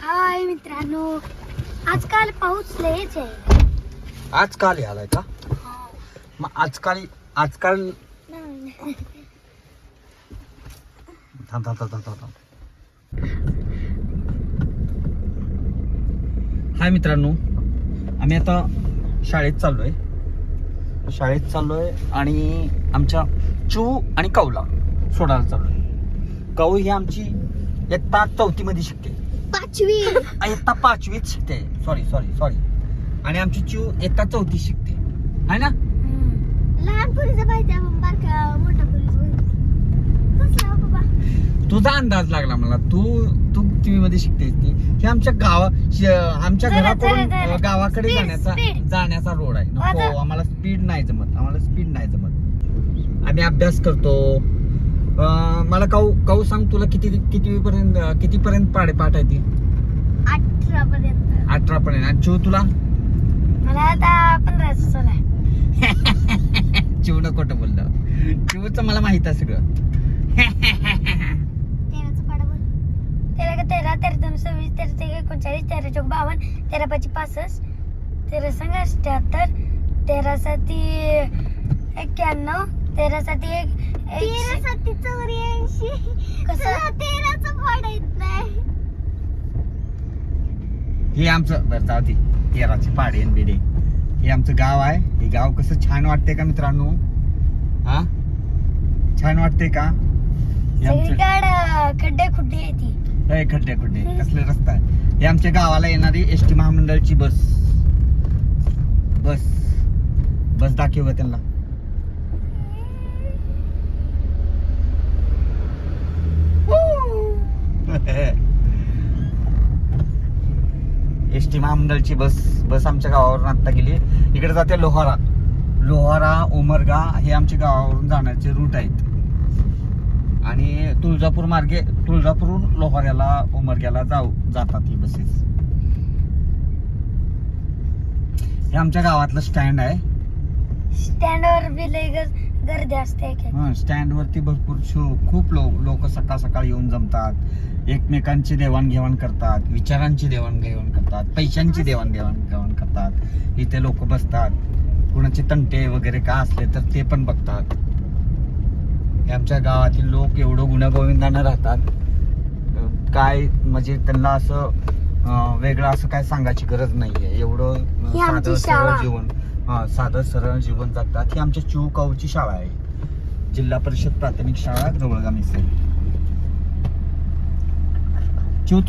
हाय मित्रांनो, आजकाल पाऊस लयच आहे. आजकाल आलाय का? मग आजकाल थांब थांब थांब थांब थांब. हाय मित्रांनो, आम्ही आता शाळेत चाललोय आणि आमच्या चू आणि कौला सोडायला चाललोय. कौ ही आमची इयत्ता 4थी मध्ये शिकते. 5वी इयत्ता 5वीत शिकते. सॉरी. आणि आमची चू इयत्ता 4थी शिकते, आहे ना? लहान पोरीचा पाहिजे, बारका मोठा पोरीचा कसला बाबा? तुझा अंदाज लागला मला. तू टीव्ही मध्ये शिकतेस ती. हे आमच्या घराकडून गावाकडे जाण्याचा रोड आहे. नको, आम्हाला स्पीड नाही जमत. आम्ही अभ्यास करतो. मला काऊ सांग, तुला कितीपर्यंत पाठ आहे ती? 18 पर्यंत. आणि चिव तुला? मला आता 15 चालू आहे. चिव न खोटं बोललं. चिवचं मला माहित आहे सगळं. 13चा पाढा बोल. 13 13 13 26 13 39 13 54 52 13 5 65 13 78 13 7 91 13 7 13 7 84. कसं 13चा पाढा येत नाही? हे आमचं बरं जाऊ दे. 13ची पाडे आणि बिडे. हे आमचं गाव आहे. हे गाव कसं छान वाटतंय का मित्रांनो? हा, छान वाटतंय का? खड्डे खुड्डे येते. खड्डे कसले रस्ता आहे. हे आमच्या गावाला येणारी एसटी महामंडळाची बस दाखव त्यांना. एसटी महामंडळाची बस आमच्या गावावरून आता गेली. इकडे जाते लोहारा उमरगा हे आमच्या गावावरून जाण्याचे रूट आहेत. आणि तुळजापूरहून लोहाऱ्याला उमरग्याला जातात ही बसेस. हे आमच्या गावातलं स्टँड आहे. स्टँडवर बी लय गर्दी असते. स्टँड वरती खूप लोक सकाळ येऊन जमतात. एकमेकांची देवाणघेवाण करतात, विचारांची देवाणघेवाण करतात, पैशांची देवाणघेवाण करतात. इथे लोक बसतात. कुणाचे तंटे वगैरे का असले तर ते पण बघतात. हे आमच्या गावातील लोक एवढं गुण्यागोविंदानं राहतात. काय म्हणजे त्यांना असं वेगळं असं काय सांगायची गरज नाहीये. एवढं साधं सरळ जीवन जगतात. ही आमच्या चिवकाऊची शाळा आहे. जिल्हा परिषद प्राथमिक शाळा जवळगामी सेल. चिव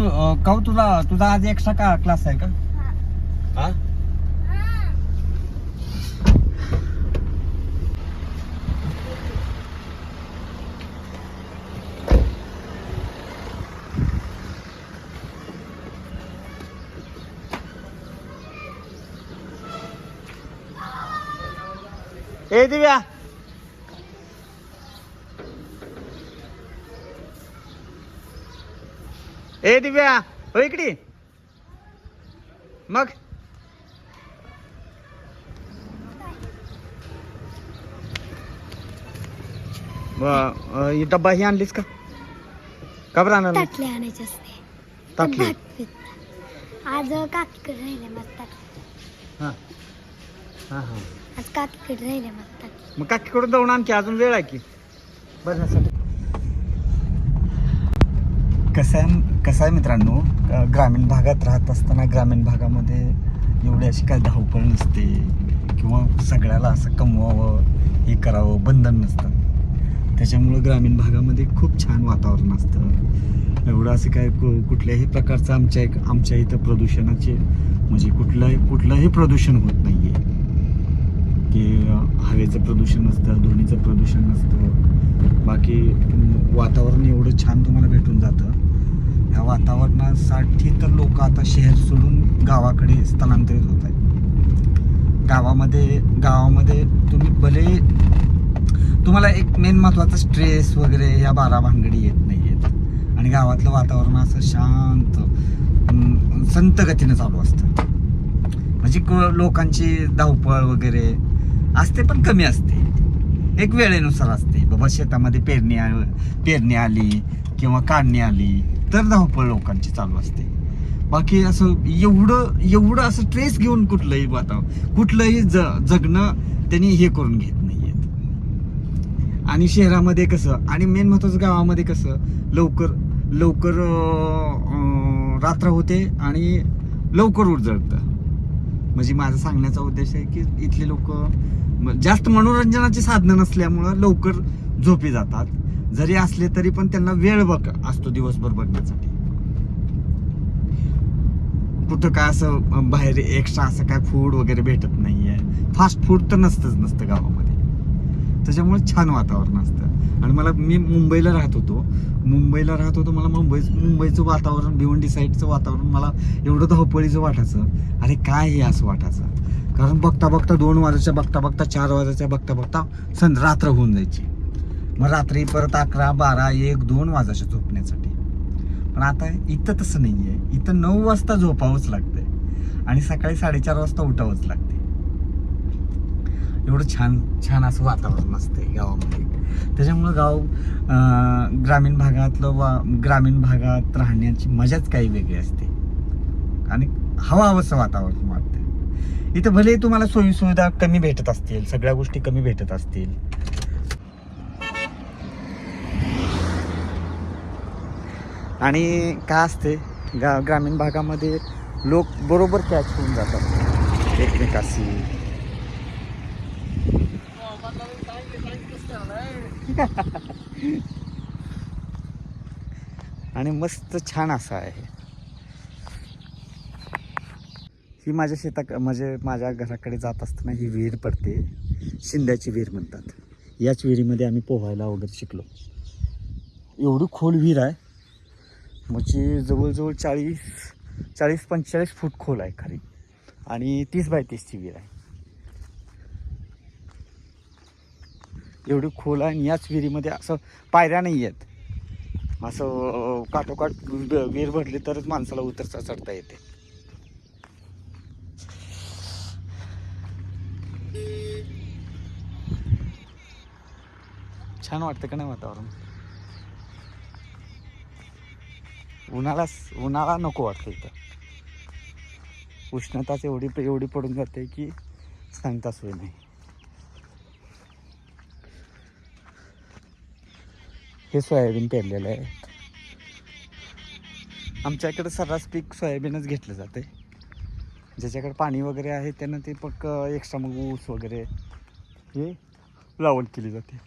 काऊ तुझा आज एक्स्ट्रा क्लास आहे का? हा, ए दिव्या, हो इकडे. मग डब्बा ही आणलीस का? बरं आणलं? ताटले आणायचे असते. ताटली आज काकीकडे राहिले मस्त. हा. आज काकीकडे राहिले मस्त. मग काकीकडून जाऊन आणखी अजून वेळ आहे की बघण्यासाठी. कसं आहे मित्रांनो, ग्रामीण भागात राहत असताना ग्रामीण भागामध्ये एवढी अशी काय धावपळ नसते किंवा सगळ्याला असं कमवावं हे करावं बंधन नसतं. त्याच्यामुळं ग्रामीण भागामध्ये खूप छान वातावरण असतं. एवढं असं काय कुठल्याही प्रकारचं आमच्या इथं प्रदूषणाचे म्हणजे कुठलंही प्रदूषण होत नाही आहे. की हवेचं प्रदूषण नसतं, ध्वनीचं प्रदूषण नसतं. बाकी वातावरण एवढं छान तुम्हाला भेटून जातं. ह्या वातावरणासाठी तर लोक आता शहर सोडून गावाकडे स्थलांतरित होत आहेत. गावामध्ये तुम्हाला एक मेन महत्त्वाचा स्ट्रेस वगैरे या भानगडी येत नाही आहेत. आणि गावातलं वातावरण असं शांत संत गतीनं चालू असतं. म्हणजे लोकांची धावपळ वगैरे असते पण कमी असते. एक वेळेनुसार असते. बाबा शेतामध्ये पेरणी आली किंवा काढणी आली तर धावपळ लोकांची चालू असते. बाकी असं एवढं असं स्ट्रेस घेऊन कुठलंही वातावरण कुठलंही जगणं त्यांनी हे करून घेत नाहीयेत. आणि शहरामध्ये कसं आणि मेन महत्वाचं गावामध्ये कसं लवकर रात्र होते आणि लवकर उजळतं. म्हणजे माझा सांगण्याचा उद्देश आहे की इथले लोक जास्त मनोरंजनाची साधनं नसल्यामुळं लवकर झोपी जातात. जरी असले तरी पण त्यांना वेळ असतो दिवसभर बघण्यासाठी. कुठं काय असं बाहेर एक्स्ट्रा असं काय फूड वगैरे भेटत नाहीये. फास्ट फूड तर नसतं गावामध्ये. त्याच्यामुळे छान वातावरण असतं. आणि मी मुंबईला राहत होतो मला मुंबईचं वातावरण भिवंडी साईडचं वातावरण मला एवढं धावपळीचं वाटायचं. अरे काय हे असं वाटायचं. कारण बघता 2 वाजायच्या बघता 4 वाजायच्या बघता रात्र होऊन जायची. मग रात्री परत 11, 12, 1, 2 वाजायच्या झोपण्यासाठी. पण आता इथं तसं नाहीये. इथं 9 वाजता झोपावंच लागतंय आणि सकाळी 4:30 वाजता उठावंच लागते. एवढं छान असं वातावरण असतंय गावामध्ये. त्याच्यामुळं ग्रामीण भागात राहण्याची मजाच काही वेगळी असते आणि हवं वातावरण वाटतं. इथं भले तुम्हाला सोयीसुविधा कमी भेटत असतील, सगळ्या गोष्टी कमी भेटत असतील, आणि काय असते ग्रामीण भागामध्ये लोक बरोबर कॅच होऊन जातात एकमेकाशी. आणि मस्त छान असं आहे. ही माझ्या म्हणजे माझ्या घराकडे जात असताना ही विहीर पडते. शिंद्याची विहीर म्हणतात. याच विहिरीमध्ये आम्ही पोहायला वगैरे शिकलो. एवढी खोल विहीर आहे म्हणजे जवळजवळ 40-45 फूट खोल आहे खाली आणि 30 बाय 30ची विहीर आहे. एवढी खोल आहे आणि याच विहिरीमध्ये असं पायऱ्या नाही आहेत. असं काठोकाठ विहीर भरली तरच माणसाला उतरता चढता येते. छान वाटतं का नाही वातावरण. उन्हाळा नको वाटतं इथं. उष्णताच एवढी पडून जाते की सांगता सोय नाही. हे सोयाबीन पेरलेलं आहे. आमच्या इकडे सर्रास पीक सोयाबीनच घेतलं जाते. ज्याच्याकडे पाणी वगैरे आहे त्यांना ते एक्स्ट्रा मग ऊस वगैरे हे लावण केली जाते.